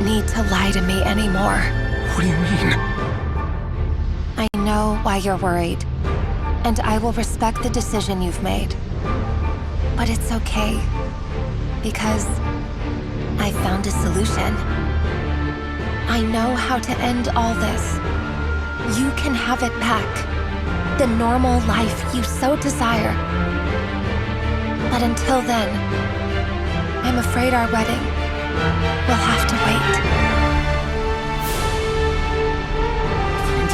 need to lie to me anymore. What do you mean? I know why you're worried, and I will respect the decision you've made. But it's okay, because I found a solution. I know how to end all this. You can have it back. The normal life you so desire. But until then, I'm afraid our wedding will have to wait.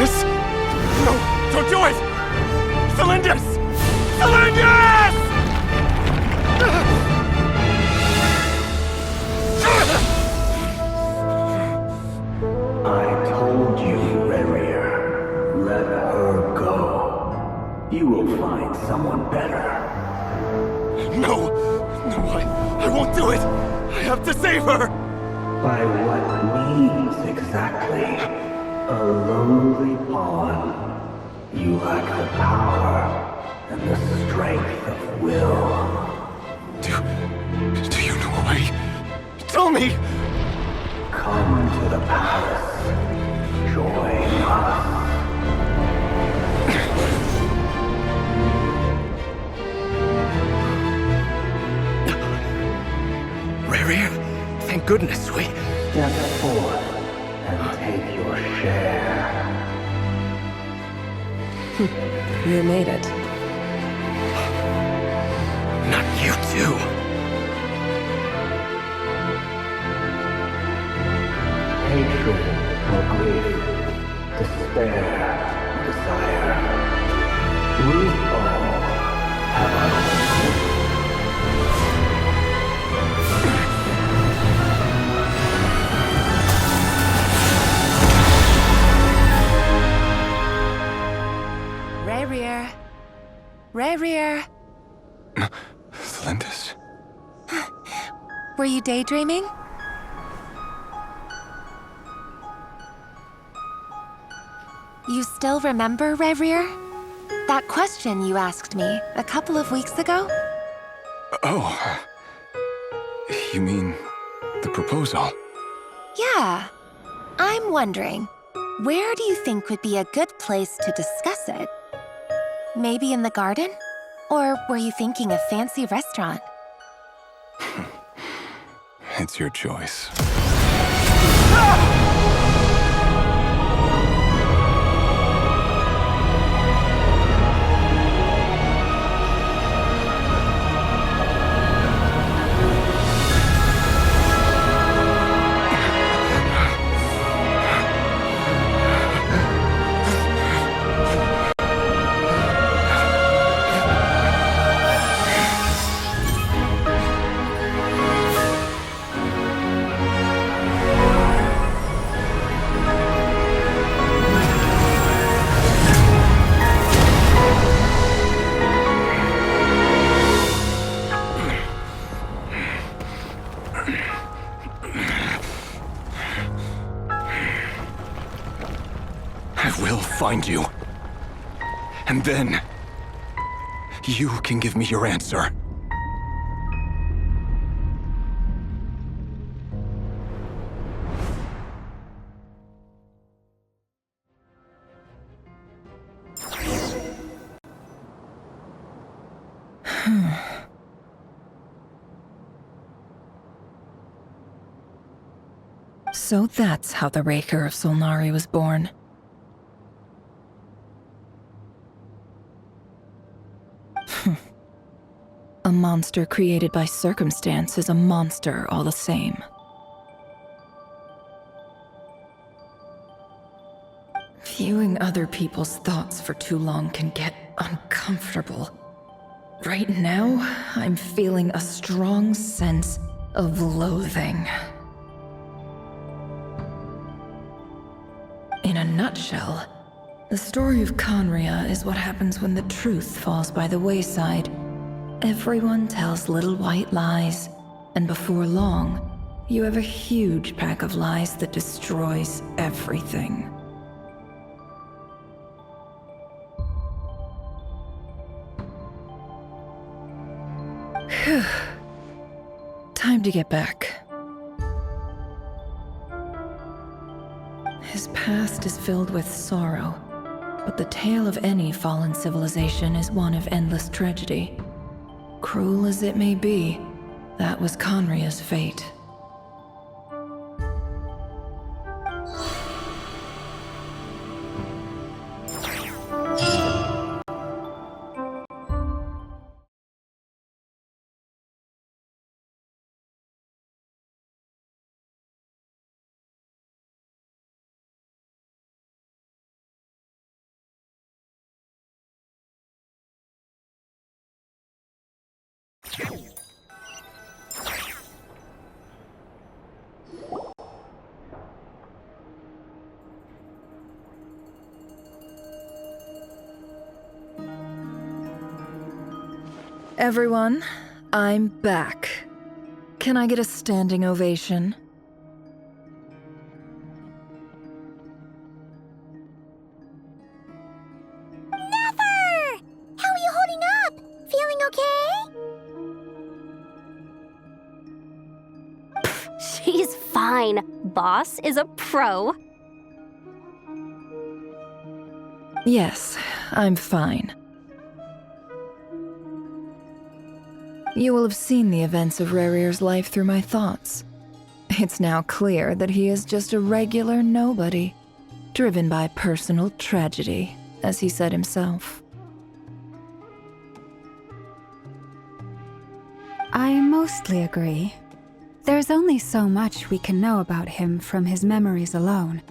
Celindus? No, don't do it! Celindus! Celindus! I told you, Rerier. Let her go. You will find someone better. No! No, I won't do it! I have to save her! By what means exactly? A lowly pawn. You lack the power and the strength of will. Do you know a way? Tell me! Come to the palace. Join us. Rarier, thank goodness we... Step forth and take your share. You made it. Not you too. Hatred or grief, despair, desire. We all have our Rarier. Rarier. Celindus? Were you daydreaming? You still remember, Rarier? That question you asked me a couple of weeks ago? Oh. You mean the proposal? Yeah. I'm wondering, where do you think would be a good place to discuss it? Maybe in the garden? Or were you thinking a fancy restaurant? It's your choice. I will find you. And then... you can give me your answer. So that's how the Raker of Solnari was born. A monster created by circumstance is a monster all the same. Viewing other people's thoughts for too long can get uncomfortable. Right now, I'm feeling a strong sense of loathing. In a nutshell, the story of Conria is what happens when the truth falls by the wayside. Everyone tells little white lies, and before long, you have a huge pack of lies that destroys everything. Time to get back. His past is filled with sorrow, but the tale of any fallen civilization is one of endless tragedy. Cruel as it may be, that was Conria's fate. Everyone, I'm back. Can I get a standing ovation? Never! How are you holding up? Feeling okay? She's fine. Boss is a pro. Yes, I'm fine. You will have seen the events of Rarier's life through my thoughts. It's now clear that he is just a regular nobody, driven by personal tragedy, as he said himself. I mostly agree. There's only so much we can know about him from his memories alone,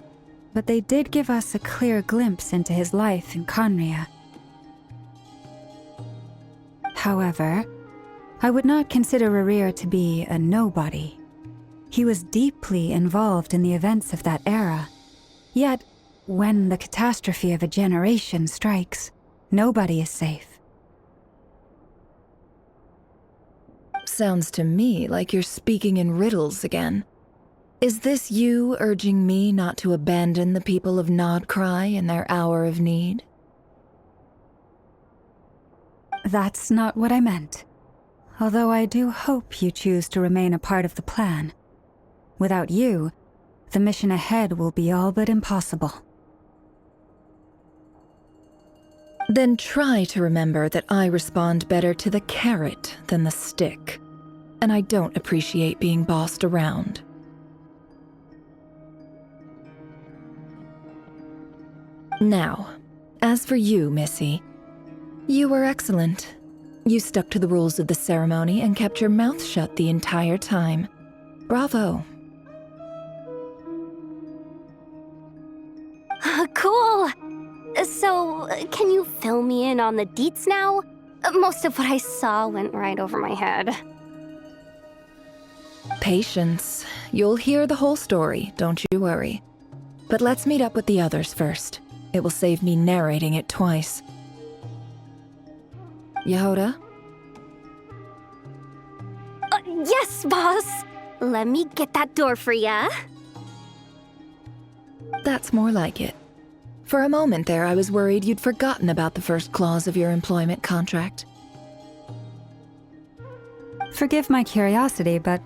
but they did give us a clear glimpse into his life in Conria. However, I would not consider Rarier to be a nobody. He was deeply involved in the events of that era. Yet, when the catastrophe of a generation strikes, nobody is safe. Sounds to me like you're speaking in riddles again. Is this you urging me not to abandon the people of Nodcry in their hour of need? That's not what I meant. Although I do hope you choose to remain a part of the plan. Without you, the mission ahead will be all but impossible. Then try to remember that I respond better to the carrot than the stick, and I don't appreciate being bossed around. Now, as for you, Missy, you were excellent. You stuck to the rules of the ceremony and kept your mouth shut the entire time. Bravo. Cool! So, can you fill me in on the deets now? Most of what I saw went right over my head. Patience. You'll hear the whole story, don't you worry. But let's meet up with the others first. It will save me narrating it twice. Yehoda? Yes, boss! Let me get that door for ya. That's more like it. For a moment there, I was worried you'd forgotten about the first clause of your employment contract. Forgive my curiosity, but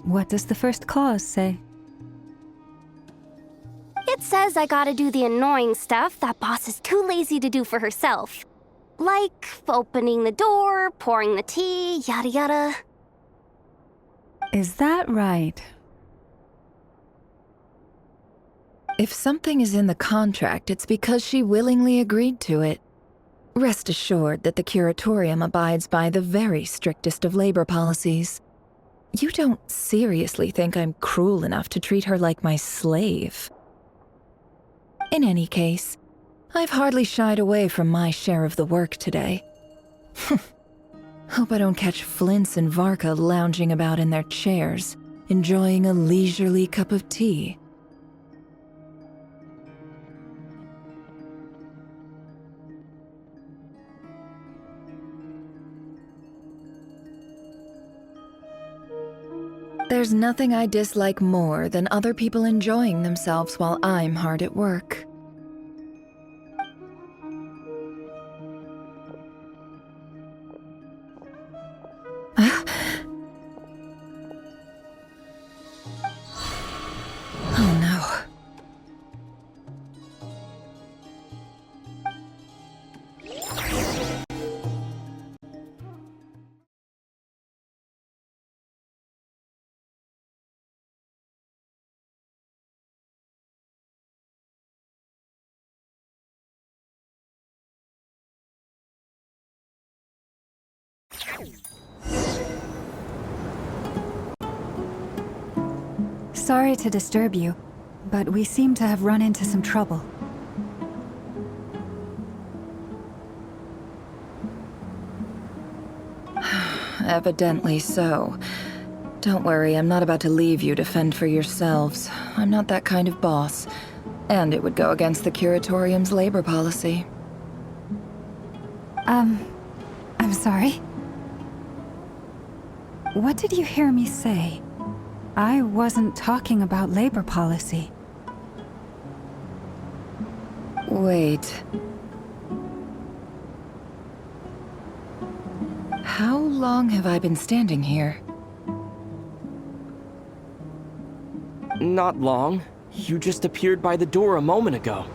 what does the first clause say? It says I gotta do the annoying stuff that boss is too lazy to do for herself. Like opening the door, pouring the tea, yada yada. Is that right? If something is in the contract, it's because she willingly agreed to it. Rest assured that the Curatorium abides by the very strictest of labor policies. You don't seriously think I'm cruel enough to treat her like my slave? In any case, I've hardly shied away from my share of the work today. Hope I don't catch Flintz and Varka lounging about in their chairs, enjoying a leisurely cup of tea. There's nothing I dislike more than other people enjoying themselves while I'm hard at work. Oh no. Sorry to disturb you, but we seem to have run into some trouble. Evidently so. Don't worry, I'm not about to leave you to fend for yourselves. I'm not that kind of boss. And it would go against the Curatorium's labor policy. I'm sorry? What did you hear me say? I wasn't talking about labor policy. Wait. How long have I been standing here? Not long. You just appeared by the door a moment ago.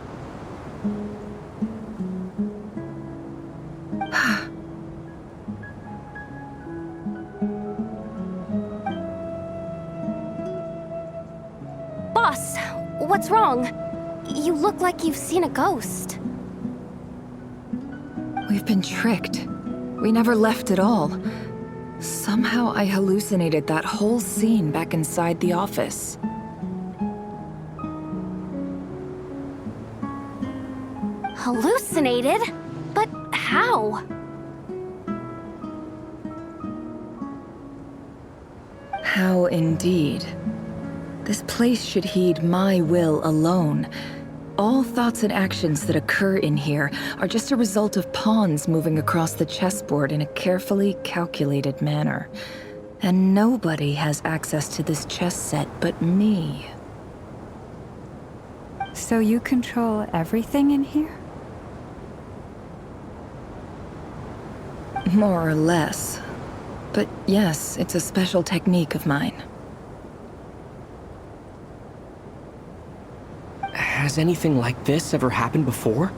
Boss, what's wrong? You look like you've seen a ghost. We've been tricked. We never left at all. Somehow I hallucinated that whole scene back inside the office. Hallucinated? But how? How indeed. This place should heed my will alone. All thoughts and actions that occur in here are just a result of pawns moving across the chessboard in a carefully calculated manner. And nobody has access to this chess set but me. So you control everything in here? More or less. But yes, it's a special technique of mine. Has anything like this ever happened before?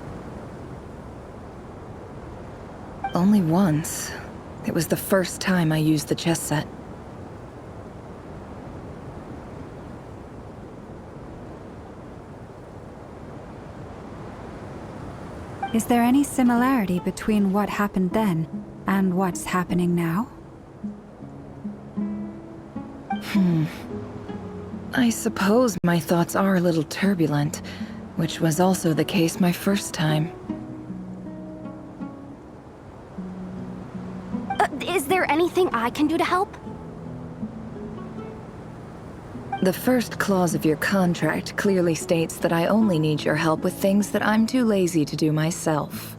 Only once. It was the first time I used the chess set. Is there any similarity between what happened then and what's happening now? I suppose my thoughts are a little turbulent, which was also the case my first time. Is there anything I can do to help? The first clause of your contract clearly states that I only need your help with things that I'm too lazy to do myself.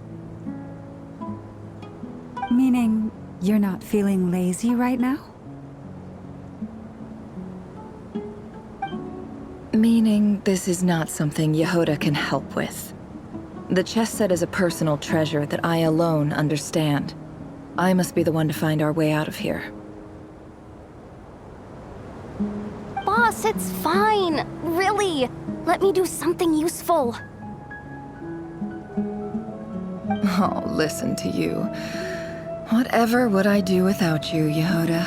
Meaning, you're not feeling lazy right now? Meaning, this is not something Yehoda can help with. The chess set is a personal treasure that I alone understand. I must be the one to find our way out of here. Boss, it's fine. Really. Let me do something useful. Oh, listen to you. Whatever would I do without you, Yehoda?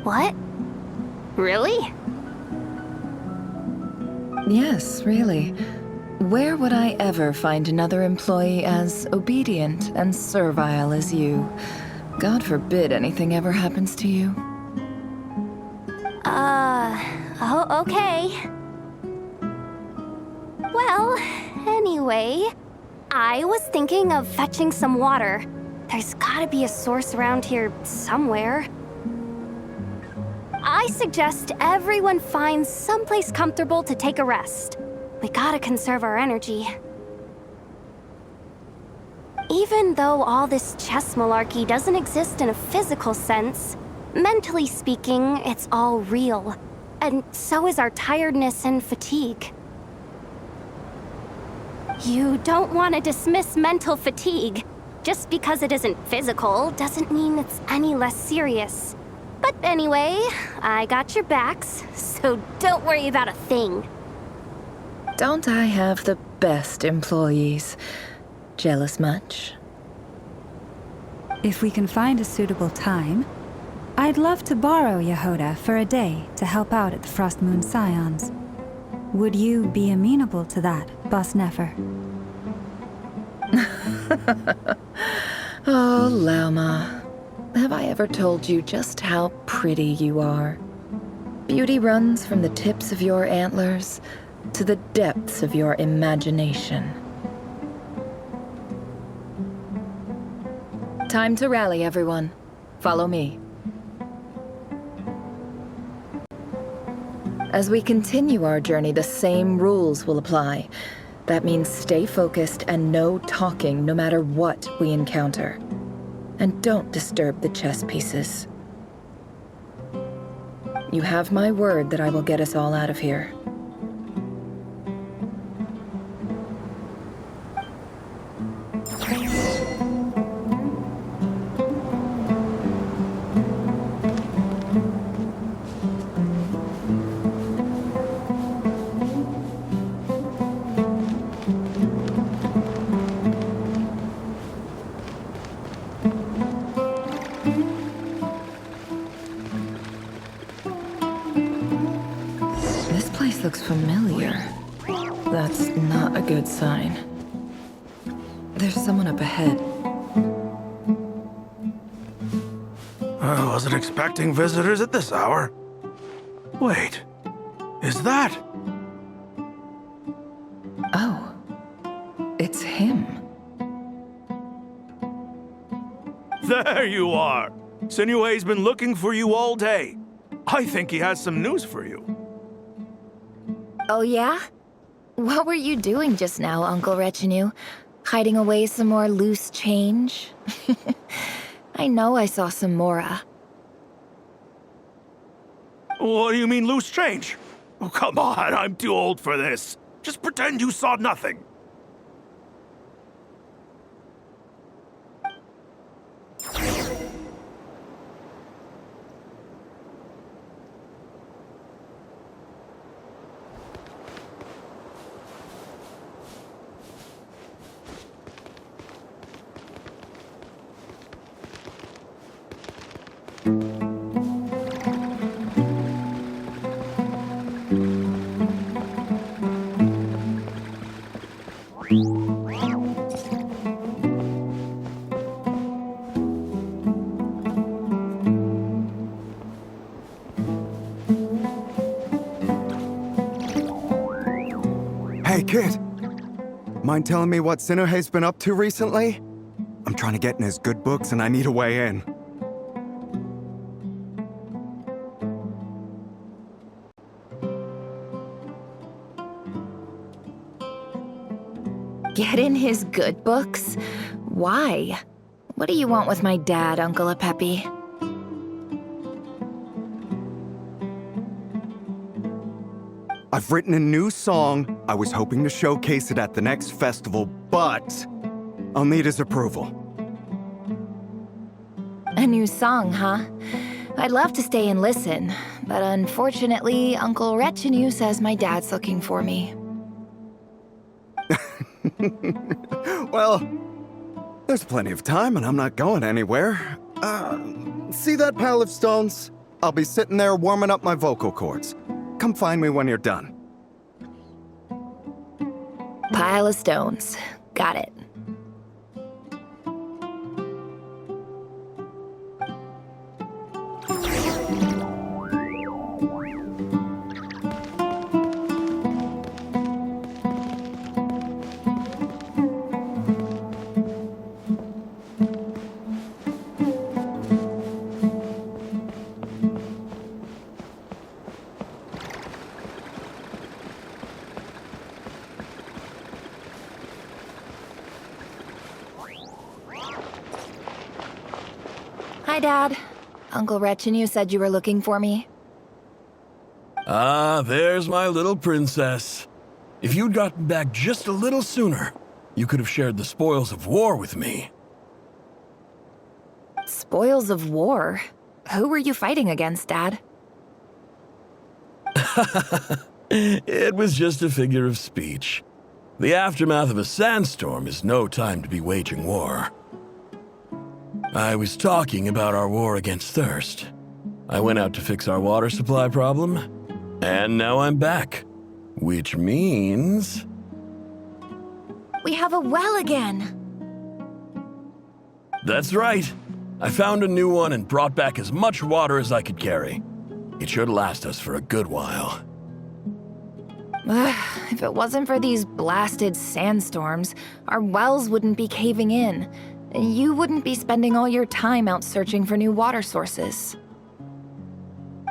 What? Really? Yes, really. Where would I ever find another employee as obedient and servile as you? God forbid anything ever happens to you. Oh, okay. Well, anyway, I was thinking of fetching some water. There's gotta be a source around here somewhere. I suggest everyone finds someplace comfortable to take a rest. We gotta conserve our energy. Even though all this chess malarkey doesn't exist in a physical sense, mentally speaking, it's all real. And so is our tiredness and fatigue. You don't want to dismiss mental fatigue. Just because it isn't physical doesn't mean it's any less serious. But anyway, I got your backs, so don't worry about a thing. Don't I have the best employees? Jealous much? If we can find a suitable time, I'd love to borrow Yehoda for a day to help out at the Frost Moon Scions. Would you be amenable to that, Boss Nefer? Oh, Lauma. Have I ever told you just how pretty you are? Beauty runs from the tips of your antlers to the depths of your imagination. Time to rally, everyone. Follow me. As we continue our journey, the same rules will apply. That means stay focused and no talking no matter what we encounter. And don't disturb the chess pieces. You have my word that I will get us all out of here. This place looks familiar. That's not a good sign. There's someone up ahead. I wasn't expecting visitors at this hour. Wait, is that? Oh, it's him. There you are! Sinue's been looking for you all day. I think he has some news for you. Oh, yeah? What were you doing just now, Uncle Retinue? Hiding away some more loose change? I know I saw some Mora. What do you mean, loose change? Oh, come on, I'm too old for this. Just pretend you saw nothing. Hey, kid. Mind telling me what Sinuhe's been up to recently? I'm trying to get in his good books and I need a way in. Get in his good books? Why? What do you want with my dad, Uncle Apepi? I've written a new song. I was hoping to showcase it at the next festival, but I'll need his approval. A new song, huh? I'd love to stay and listen, but unfortunately, Uncle Retinue says my dad's looking for me. Well, there's plenty of time and I'm not going anywhere. See that pile of stones? I'll be sitting there warming up my vocal cords. Come find me when you're done. Pile of stones. Got it. Hi, Dad. Uncle Retinue said you were looking for me. Ah, there's my little princess. If you'd gotten back just a little sooner, you could have shared the spoils of war with me. Spoils of war? Who were you fighting against, Dad? It was just a figure of speech. The aftermath of a sandstorm is no time to be waging war. I was talking about our war against thirst. I went out to fix our water supply problem, and now I'm back. Which means... We have a well again! That's right. I found a new one and brought back as much water as I could carry. It should last us for a good while. If it wasn't for these blasted sandstorms, our wells wouldn't be caving in. You wouldn't be spending all your time out searching for new water sources.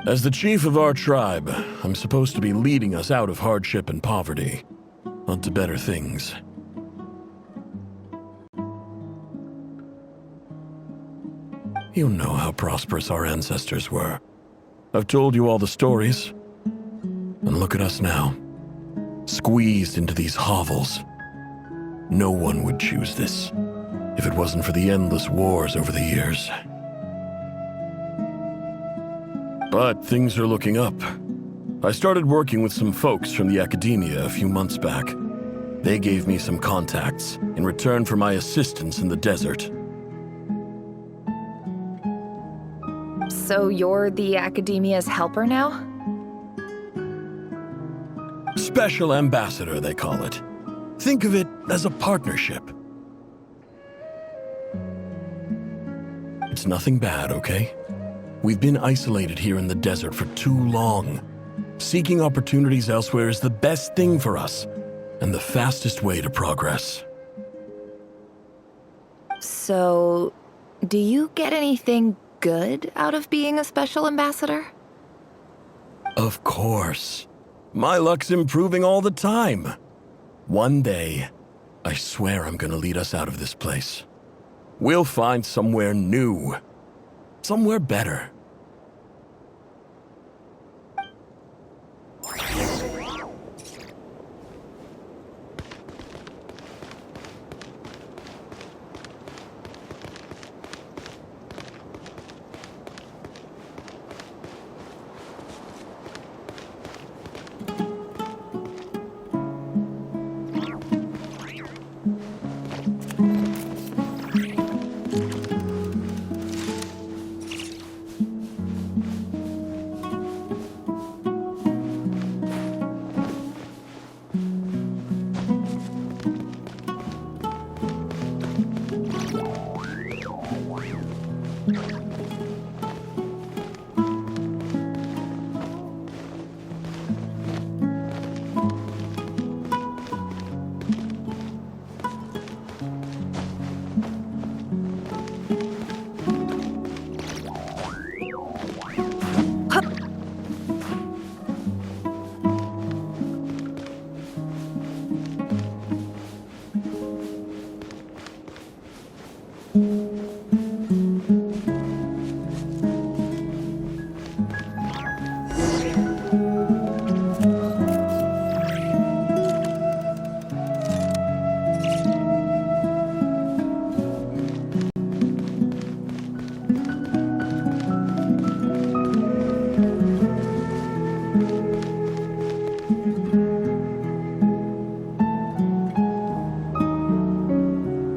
As the chief of our tribe, I'm supposed to be leading us out of hardship and poverty, onto better things. You know how prosperous our ancestors were. I've told you all the stories. And look at us now. Squeezed into these hovels. No one would choose this, if it wasn't for the endless wars over the years. But things are looking up. I started working with some folks from the academia a few months back. They gave me some contacts in return for my assistance in the desert. So you're the academia's helper now? Special ambassador, they call it. Think of it as a partnership. It's nothing bad, okay? We've been isolated here in the desert for too long. Seeking opportunities elsewhere is the best thing for us, and the fastest way to progress. So, do you get anything good out of being a special ambassador? Of course. My luck's improving all the time. One day, I swear I'm gonna lead us out of this place. We'll find somewhere new. Somewhere better.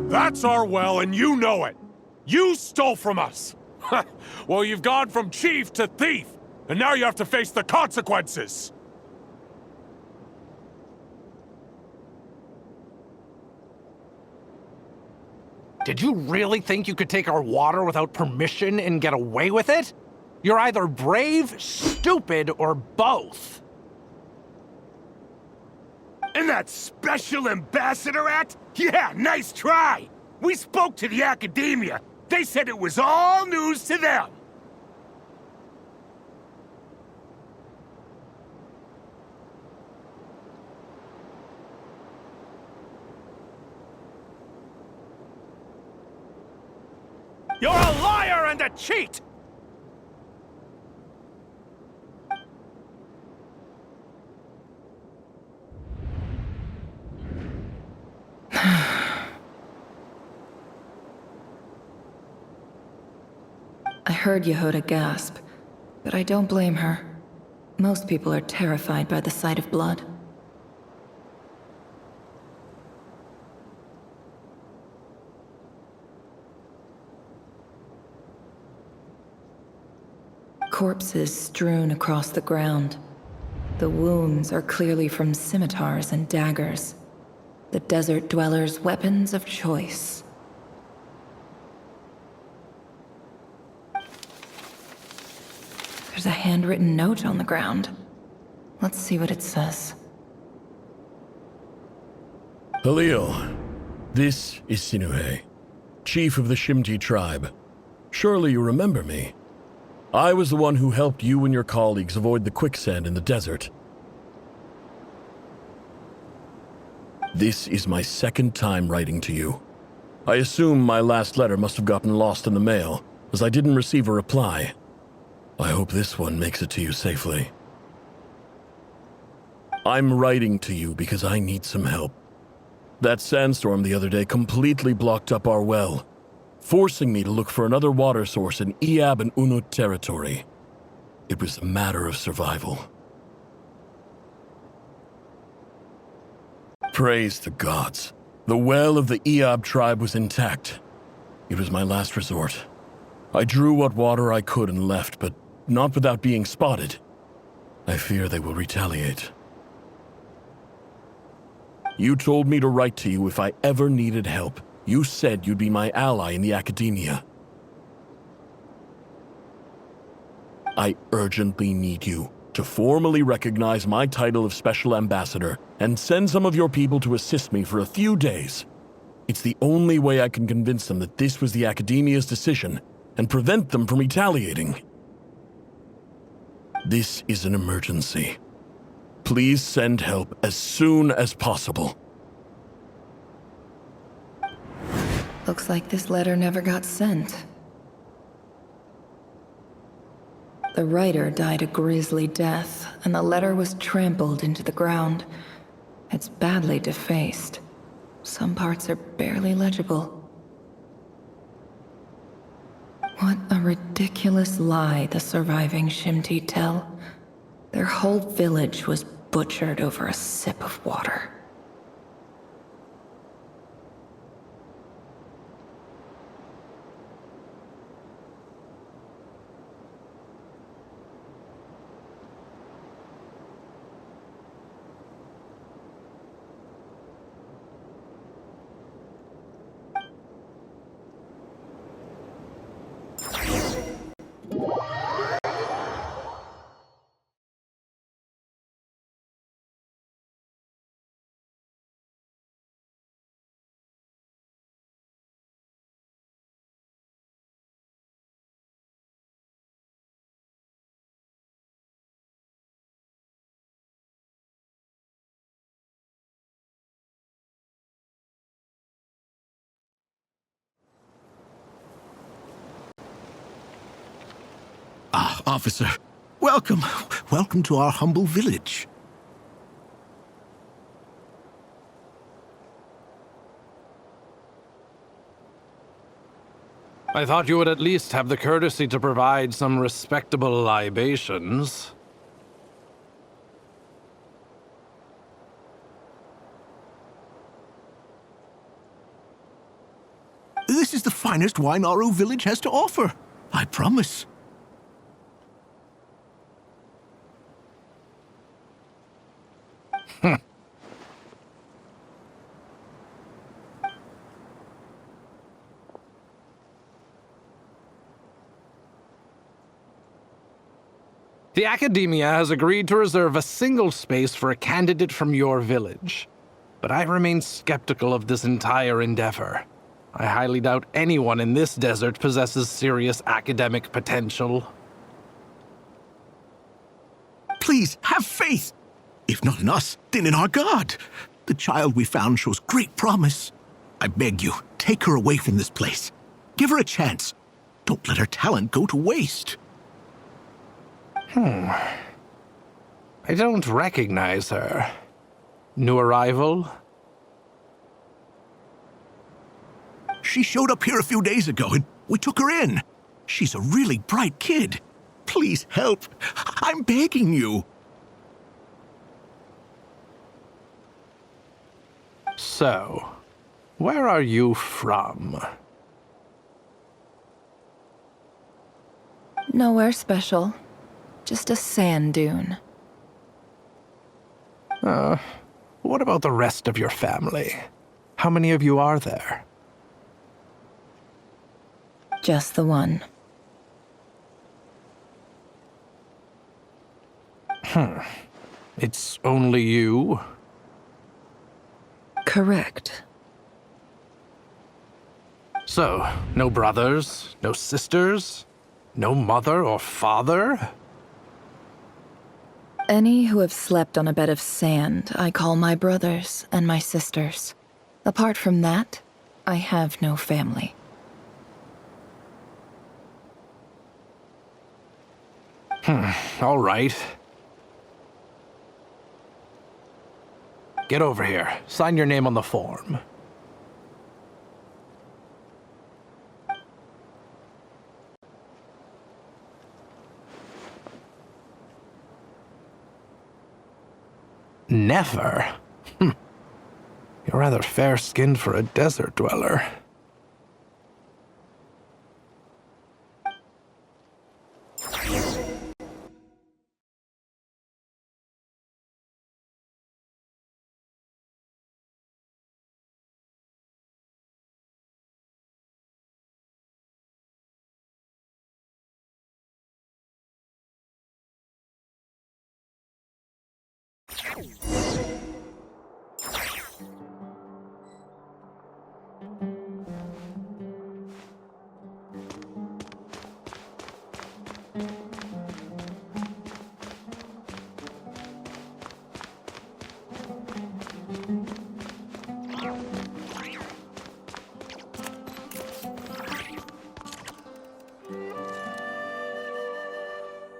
That's our well, and you know it! You stole from us! Well, you've gone from chief to thief, and now you have to face the consequences! Did you really think you could take our water without permission and get away with it? You're either brave, stupid, or both. And that Special Ambassador Act? Yeah, nice try! We spoke to the academia. They said it was all news to them. You're a liar and a cheat! I heard Yehuda gasp, but I don't blame her. Most people are terrified by the sight of blood. Corpses strewn across the ground. The wounds are clearly from scimitars and daggers. The desert dwellers' weapons of choice. There's a handwritten note on the ground. Let's see what it says. Halil, this is Sinuhe, chief of the Shimti tribe. Surely you remember me. I was the one who helped you and your colleagues avoid the quicksand in the desert. This is my second time writing to you. I assume my last letter must have gotten lost in the mail, as I didn't receive a reply. I hope this one makes it to you safely. I'm writing to you because I need some help. That sandstorm the other day completely blocked up our well, forcing me to look for another water source in Iab and Unut territory. It was a matter of survival. Praise the gods. The well of the Iab tribe was intact. It was my last resort. I drew what water I could and left, but not without being spotted. I fear they will retaliate. You told me to write to you if I ever needed help. You said you'd be my ally in the academia. I urgently need you to formally recognize my title of Special Ambassador and send some of your people to assist me for a few days. It's the only way I can convince them that this was the academia's decision and prevent them from retaliating. This is an emergency. Please send help as soon as possible. Looks like this letter never got sent. The writer died a grisly death, and the letter was trampled into the ground. It's badly defaced. Some parts are barely legible. What a ridiculous lie the surviving Shimti tell. Their whole village was butchered over a sip of water. Ah, officer. Welcome. Welcome to our humble village. I thought you would at least have the courtesy to provide some respectable libations. This is the finest wine Aru village has to offer. I promise. The Academia has agreed to reserve a single space for a candidate from your village. But I remain skeptical of this entire endeavor. I highly doubt anyone in this desert possesses serious academic potential. Please, have faith. If not in us, then in our god. The child we found shows great promise. I beg you, take her away from this place. Give her a chance. Don't let her talent go to waste. I don't recognize her. New arrival? She showed up here a few days ago and we took her in. She's a really bright kid. Please help. I'm begging you. So, where are you from? Nowhere special. Just a sand dune. What about the rest of your family? How many of you are there? Just the one. It's only you? Correct. So, no brothers, no sisters, no mother or father? Any who have slept on a bed of sand, I call my brothers and my sisters. Apart from that, I have no family. All right. Get over here. Sign your name on the form. Never? You're rather fair-skinned for a desert dweller.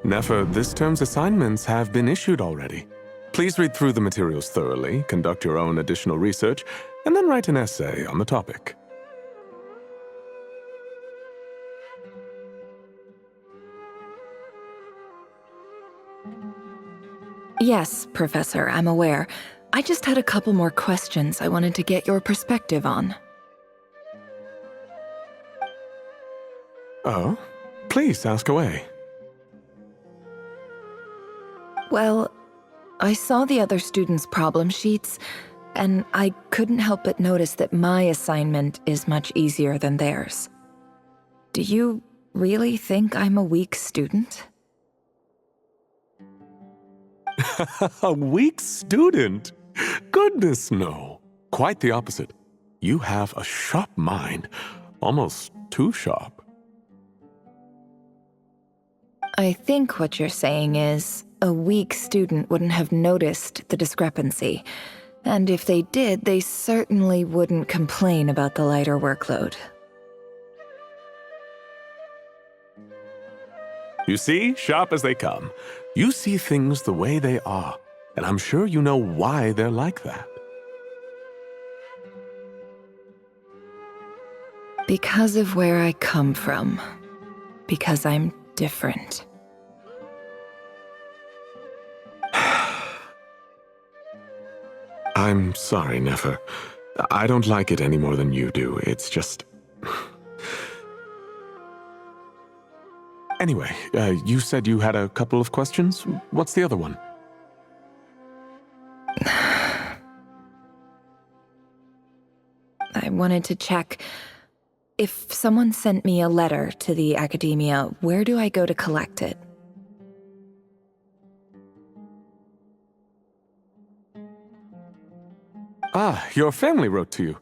Nefer, this term's assignments have been issued already. Please read through the materials thoroughly, conduct your own additional research, and then write an essay on the topic. Yes, Professor, I'm aware. I just had a couple more questions I wanted to get your perspective on. Oh? Please ask away. Well, I saw the other students' problem sheets, and I couldn't help but notice that my assignment is much easier than theirs. Do you really think I'm a weak student? A weak student? Goodness, no. Quite the opposite. You have a sharp mind, almost too sharp. I think what you're saying is, a weak student wouldn't have noticed the discrepancy. And if they did, they certainly wouldn't complain about the lighter workload. You see, sharp as they come. You see things the way they are, and I'm sure you know why they're like that. Because of where I come from. Because I'm different. I'm sorry, Nefer. I don't like it any more than you do. It's just... Anyway, you said you had a couple of questions? What's the other one? I wanted to check. If someone sent me a letter to the academia, where do I go to collect it? Ah, your family wrote to you.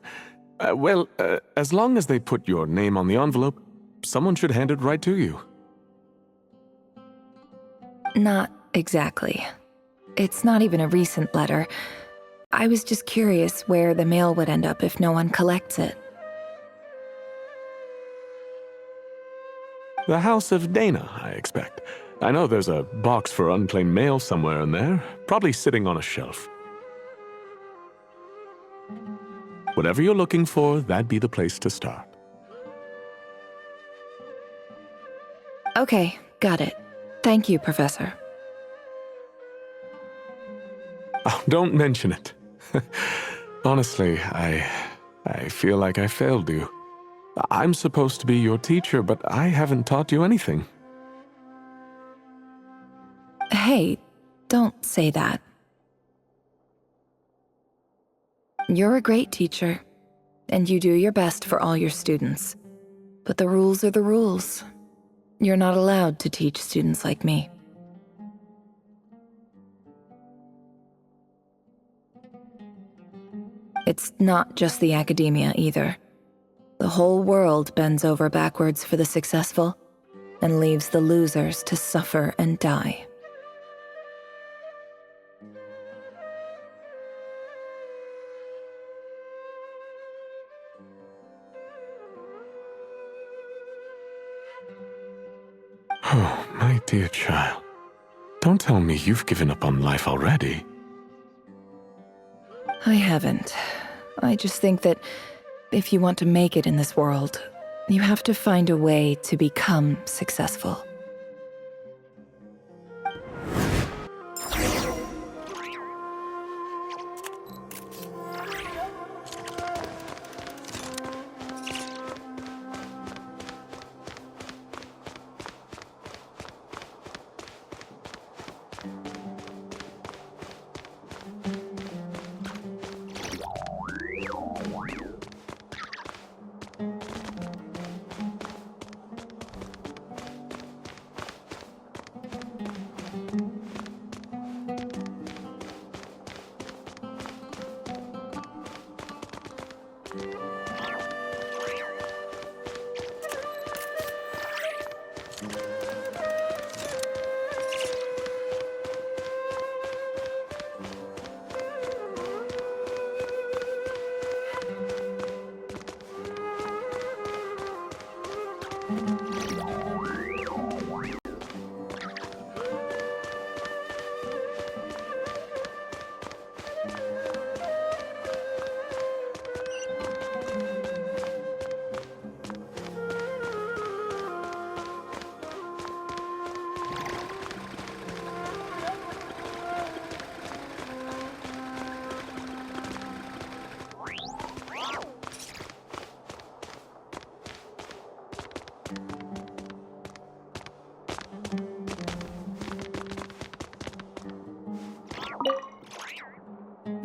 As long as they put your name on the envelope, someone should hand it right to you. Not exactly. It's not even a recent letter. I was just curious where the mail would end up if no one collects it. The House of Dana, I expect. I know there's a box for unclaimed mail somewhere in there, probably sitting on a shelf. Whatever you're looking for, that'd be the place to start. Okay, got it. Thank you, Professor. Oh, don't mention it. Honestly, I feel like I failed you. I'm supposed to be your teacher, but I haven't taught you anything. Hey, don't say that. You're a great teacher, and you do your best for all your students. But the rules are the rules. You're not allowed to teach students like me. It's not just the academia either. The whole world bends over backwards for the successful and leaves the losers to suffer and die. Oh, my dear child. Don't tell me you've given up on life already. I haven't. I just think that if you want to make it in this world, you have to find a way to become successful.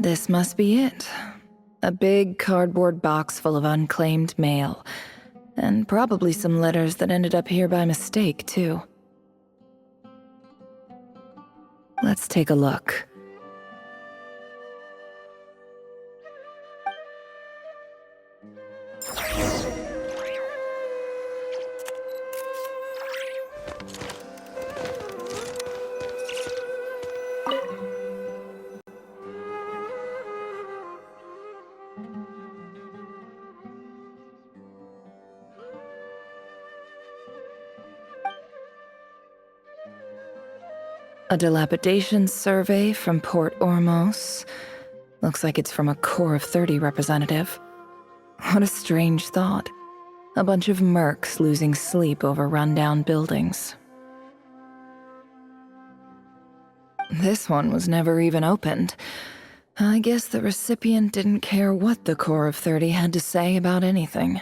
This must be it. A big cardboard box full of unclaimed mail. And probably some letters that ended up here by mistake, too. Let's take a look. A dilapidation survey from Port Ormos. Looks like it's from a Core of 30 representative. What a strange thought. A bunch of mercs losing sleep over rundown buildings. This one was never even opened. I guess the recipient didn't care what the Core of 30 had to say about anything.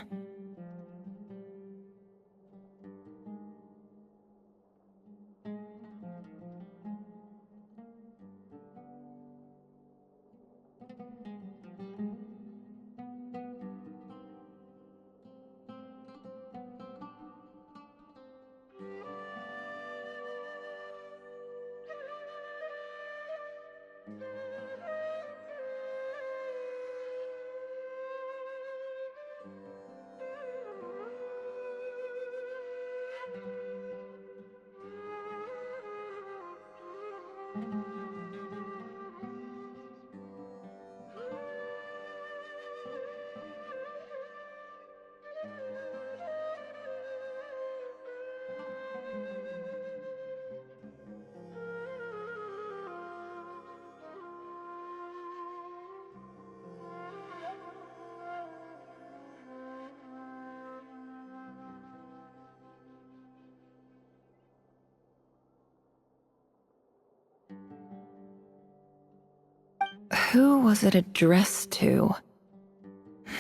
Who was it addressed to?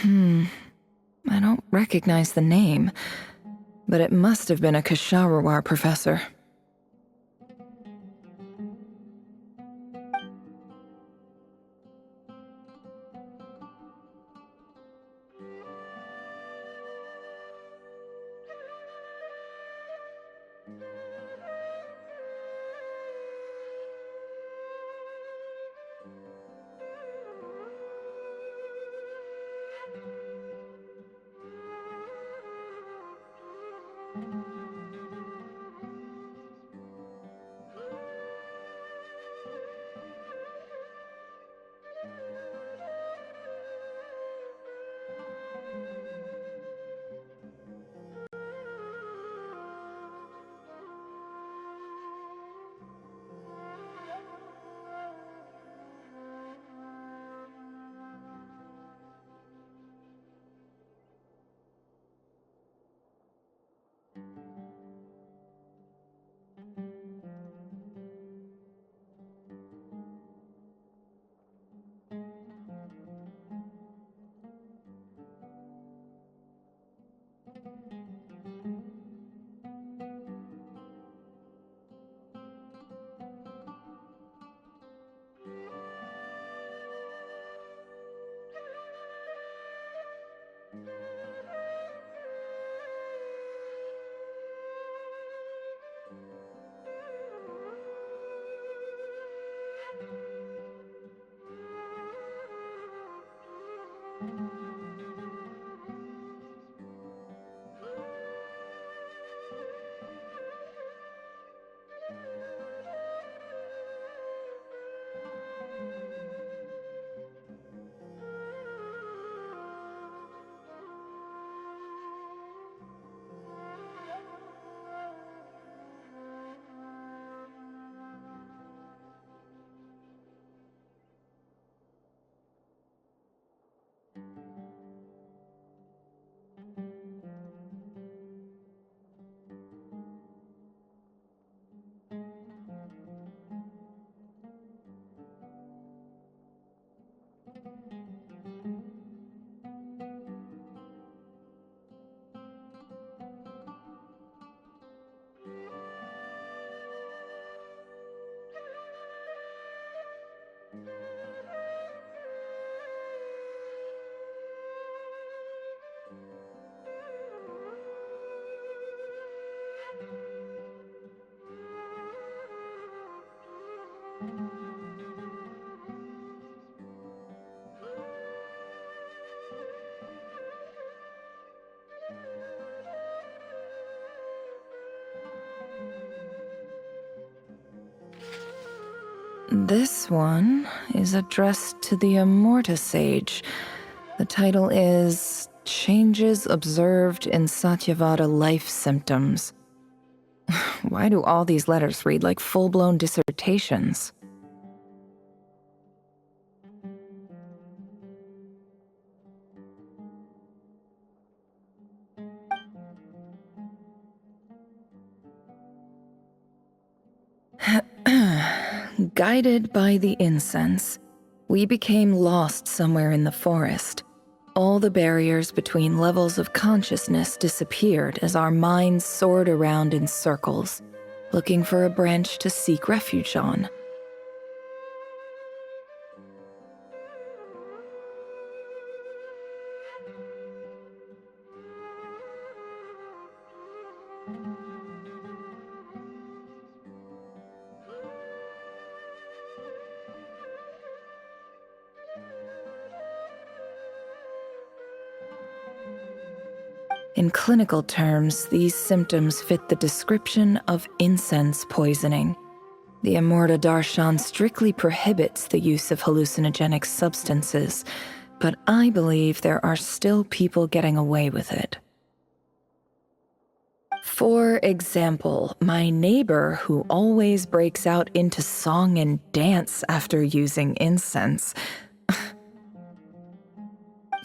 I don't recognize the name, but it must have been a Kasharawar professor. This one is addressed to the Immorta Sage. The title is Changes Observed in Satyavada Life Symptoms. Why do all these letters read like full-blown dissertations? Guided by the incense, we became lost somewhere in the forest. All the barriers between levels of consciousness disappeared as our minds soared around in circles, looking for a branch to seek refuge on. In clinical terms, these symptoms fit the description of incense poisoning. The Immorta Darshan strictly prohibits the use of hallucinogenic substances, but I believe there are still people getting away with it. For example, my neighbor who always breaks out into song and dance after using incense.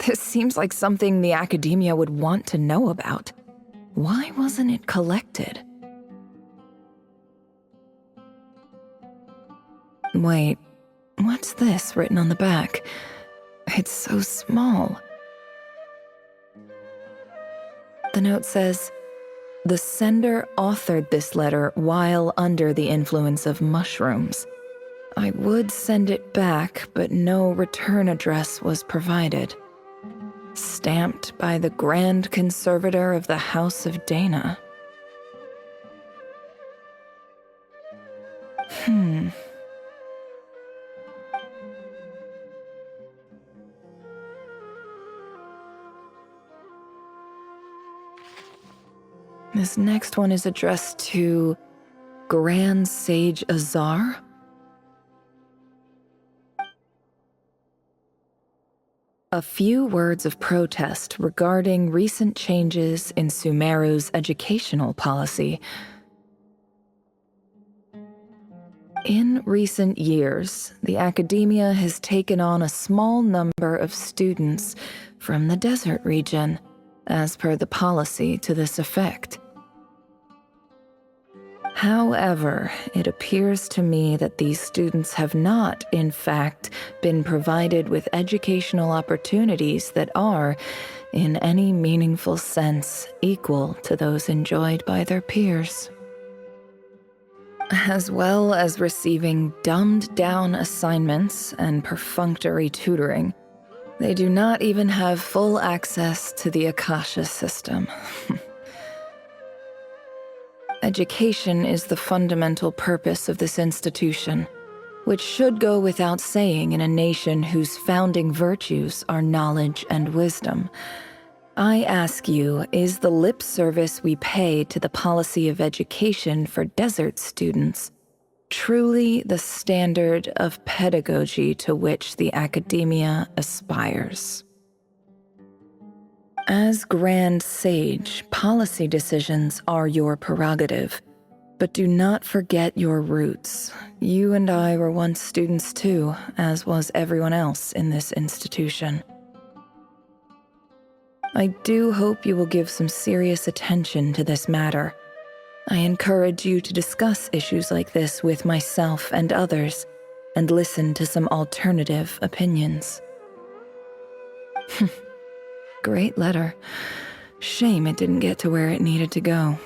This seems like something the academia would want to know about. Why wasn't it collected? Wait, what's this written on the back? It's so small. The note says, "The sender authored this letter while under the influence of mushrooms. I would send it back, but no return address was provided. Stamped by the Grand Conservator of the House of Dana." This next one is addressed to Grand Sage Azar. A few words of protest regarding recent changes in Sumeru's educational policy. In recent years, the academia has taken on a small number of students from the desert region, as per the policy to this effect. However, it appears to me that these students have not, in fact, been provided with educational opportunities that are, in any meaningful sense, equal to those enjoyed by their peers. As well as receiving dumbed-down assignments and perfunctory tutoring, they do not even have full access to the Akasha system. Education is the fundamental purpose of this institution, which should go without saying in a nation whose founding virtues are knowledge and wisdom. I ask you, is the lip service we pay to the policy of education for desert students truly the standard of pedagogy to which the academia aspires? As Grand Sage, policy decisions are your prerogative, but do not forget your roots. You and I were once students too, as was everyone else in this institution. I do hope you will give some serious attention to this matter. I encourage you to discuss issues like this with myself and others, and listen to some alternative opinions. Great letter. Shame it didn't get to where it needed to go.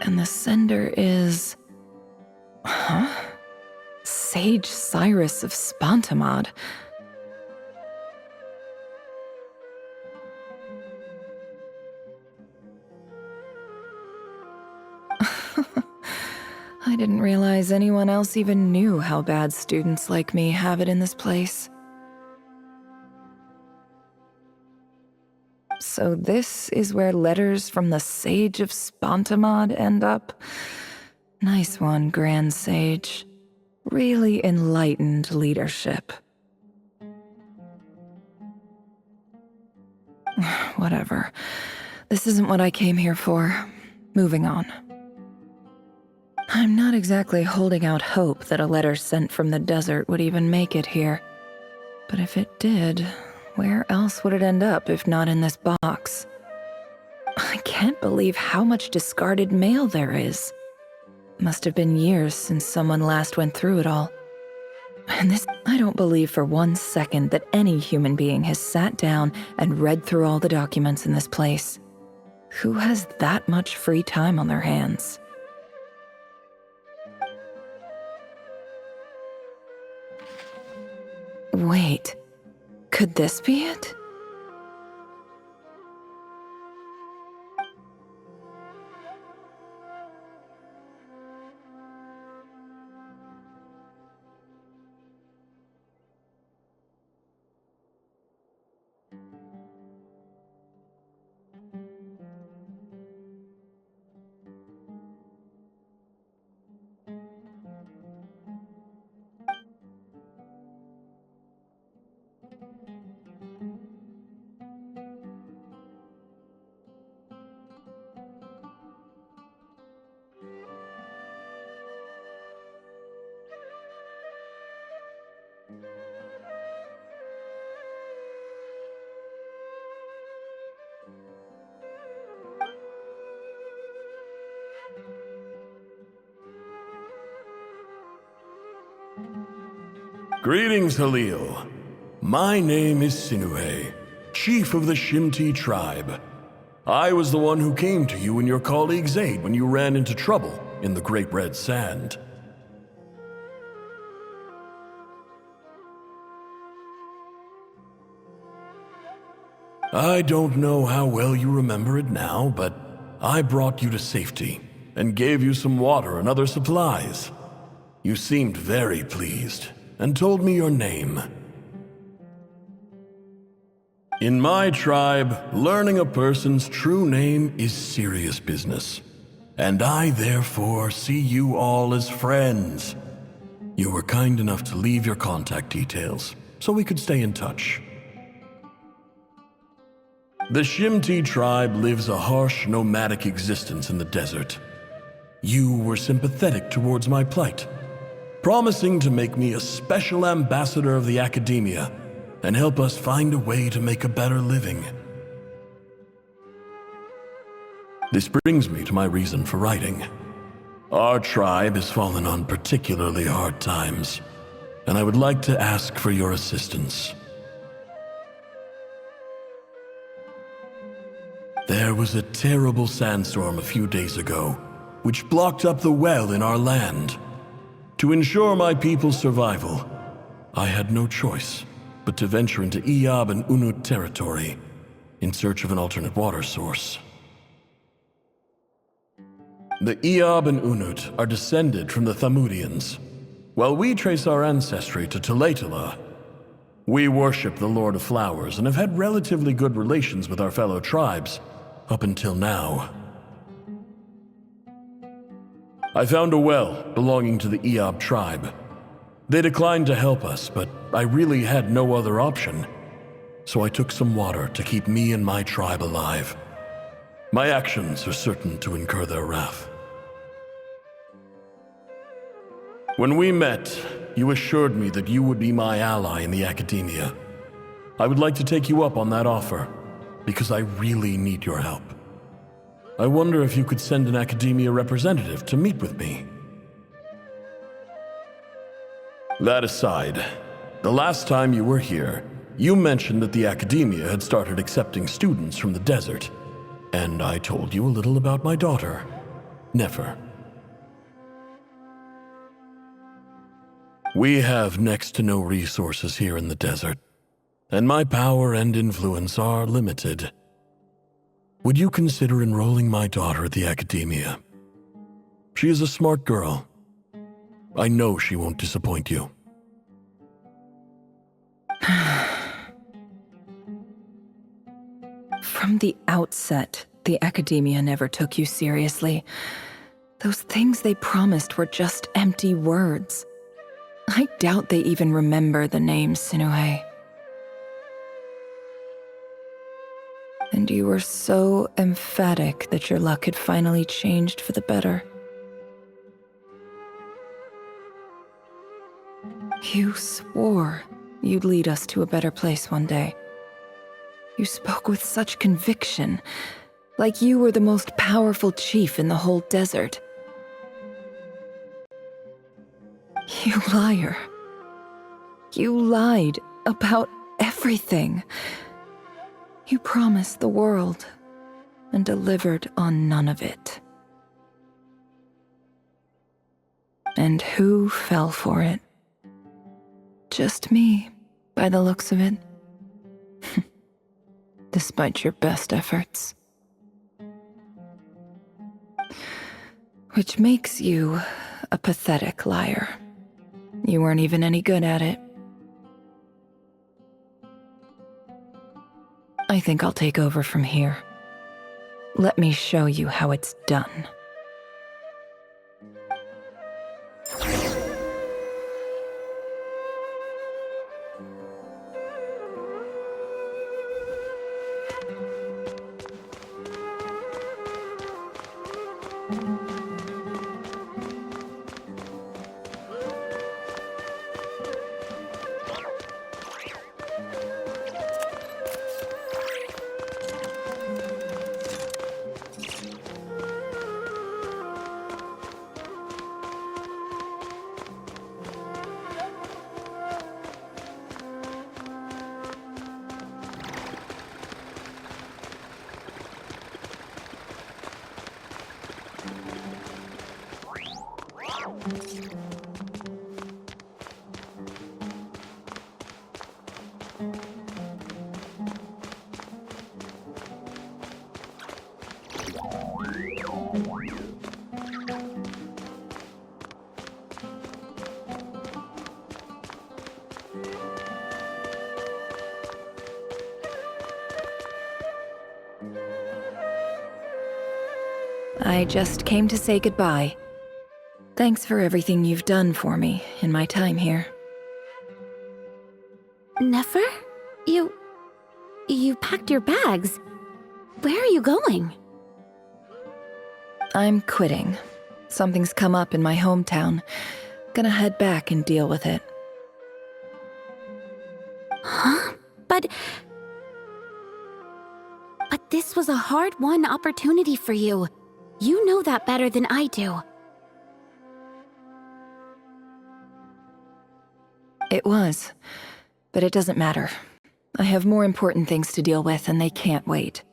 And the sender is... Sage Cyrus of Spontamod. I didn't realize anyone else even knew how bad students like me have it in this place. So this is where letters from the Sage of Spontamod end up? Nice one, Grand Sage. Really enlightened leadership. Whatever. This isn't what I came here for. Moving on. I'm not exactly holding out hope that a letter sent from the desert would even make it here. But if it did, where else would it end up if not in this box? I can't believe how much discarded mail there is. Must have been years since someone last went through it all. And this, I don't believe for 1 second that any human being has sat down and read through all the documents in this place. Who has that much free time on their hands? Wait, could this be it? Greetings, Halil. My name is Sinuhe, chief of the Shimti tribe. I was the one who came to you and your colleague's aid when you ran into trouble in the Great Red Sand. I don't know how well you remember it now, but I brought you to safety and gave you some water and other supplies. You seemed very pleased and told me your name. In my tribe, learning a person's true name is serious business. And I therefore see you all as friends. You were kind enough to leave your contact details, so we could stay in touch. The Shimti tribe lives a harsh, nomadic existence in the desert. You were sympathetic towards my plight, promising to make me a special ambassador of the academia and help us find a way to make a better living. This brings me to my reason for writing. Our tribe has fallen on particularly hard times, and I would like to ask for your assistance. There was a terrible sandstorm a few days ago, which blocked up the well in our land. To ensure my people's survival, I had no choice but to venture into Iyab and Unut territory in search of an alternate water source. The Iyab and Unut are descended from the Thamudians, while we trace our ancestry to Tulatala. We worship the Lord of Flowers and have had relatively good relations with our fellow tribes up until now. I found a well belonging to the Iyab tribe. They declined to help us, but I really had no other option, so I took some water to keep me and my tribe alive. My actions are certain to incur their wrath. When we met, you assured me that you would be my ally in the academia. I would like to take you up on that offer, because I really need your help. I wonder if you could send an academia representative to meet with me. That aside, the last time you were here, you mentioned that the academia had started accepting students from the desert, and I told you a little about my daughter, Nefer. We have next to no resources here in the desert, and my power and influence are limited. Would you consider enrolling my daughter at the academia? She is a smart girl. I know she won't disappoint you. From the outset, the academia never took you seriously. Those things they promised were just empty words. I doubt they even remember the name Sinuhe. And you were so emphatic that your luck had finally changed for the better. You swore you'd lead us to a better place one day. You spoke with such conviction, like you were the most powerful chief in the whole desert. You liar. You lied about everything. You promised the world and delivered on none of it. And who fell for it? Just me, by the looks of it. Despite your best efforts. Which makes you a pathetic liar. You weren't even any good at it. I think I'll take over from here. Let me show you how it's done. I just came to say goodbye. Thanks for everything you've done for me in my time here. Nefer? You packed your bags. Where are you going? I'm quitting. Something's come up in my hometown. Gonna head back and deal with it. Huh? But this was a hard-won opportunity for you. You know that better than I do. It was, but it doesn't matter. I have more important things to deal with, and they can't wait.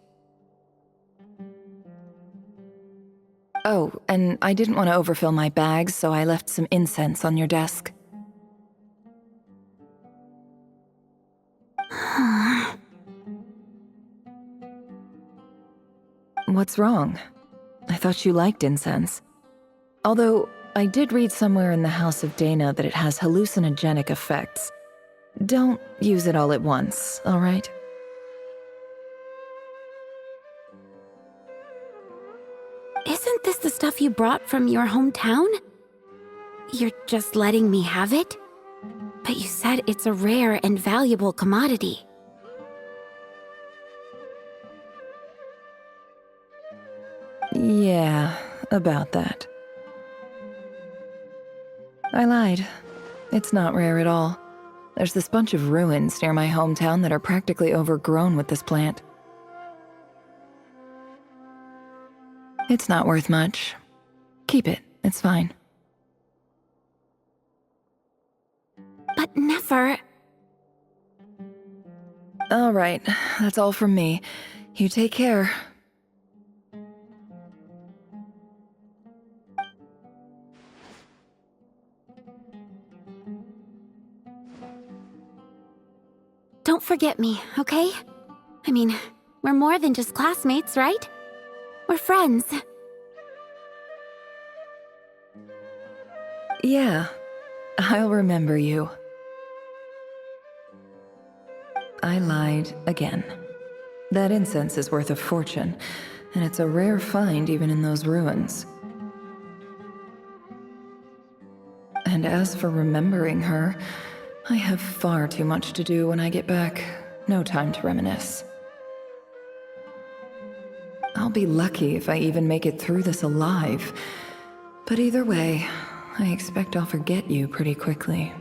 Oh, and I didn't want to overfill my bags, so I left some incense on your desk. What's wrong? I thought you liked incense. Although, I did read somewhere in the House of Dana that it has hallucinogenic effects. Don't use it all at once, all right? Isn't this the stuff you brought from your hometown? You're just letting me have it? But you said it's a rare and valuable commodity. Yeah, about that. I lied. It's not rare at all. There's this bunch of ruins near my hometown that are practically overgrown with this plant. It's not worth much. Keep it, it's fine. But Nefer... All right, that's all from me. You take care. Don't forget me, okay? I mean, we're more than just classmates, right? We're friends. Yeah, I'll remember you. I lied again. That incense is worth a fortune, and it's a rare find even in those ruins. And as for remembering her, I have far too much to do when I get back. No time to reminisce. I'll be lucky if I even make it through this alive. But either way, I expect I'll forget you pretty quickly.